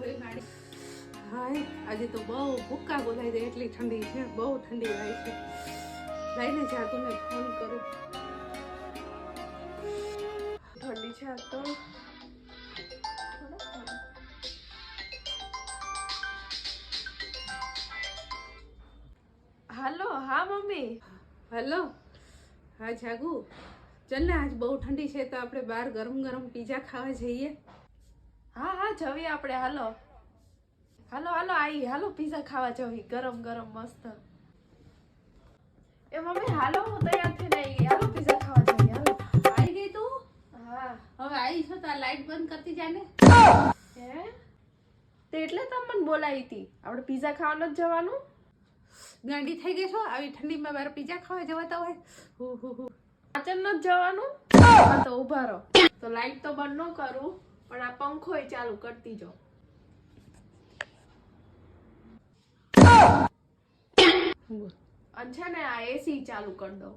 હાય આજે તો બહુ ભૂકા બોલાઈ દે એટલી ઠંડી છે, બહુ ઠંડી થાય છે. લઈને જાગુને ફોન કરું. ઠંડી છે આજ તો. હાલો. હા મમ્મી. હેલો. હા જાગુ, ચાલ ને આજ બહુ ઠંડી છે તો આપણે બહાર ગરમ ગરમ પીઝા ખાવા જઈએ. હા હા જવી આપણે. હાલો હાલો હાલો આવી હાલો પીઝા ખાવા જવી ગરમ ગરમ મસ્ત. એ મમ્મી હાલો હું તૈયાર થઈને આવી ગઈ. હાલો પીઝા ખાવા જવી. હાલો. આવી ગઈ તું? હા. હવે આવી છો તો આ લાઈટ બંધ કરતી જાને. હે તે એટલે તમે મને બોલાવી હતી. આપણે પીઝા ખાવા નથી જવાનું? ગાંડી થઈ ગઈ છો? આવી ઠંડીમાં બહાર પીઝા ખાવા જવાતા હોય? પાચન નથી જવાનું? હા તો ઉભા રહો. તો લાઈટ તો બંધ ન કરું પણ આ પંખોય ચાલુ કરતી જાઓ. અને છે ને આ એસી ચાલુ કરી દઉં.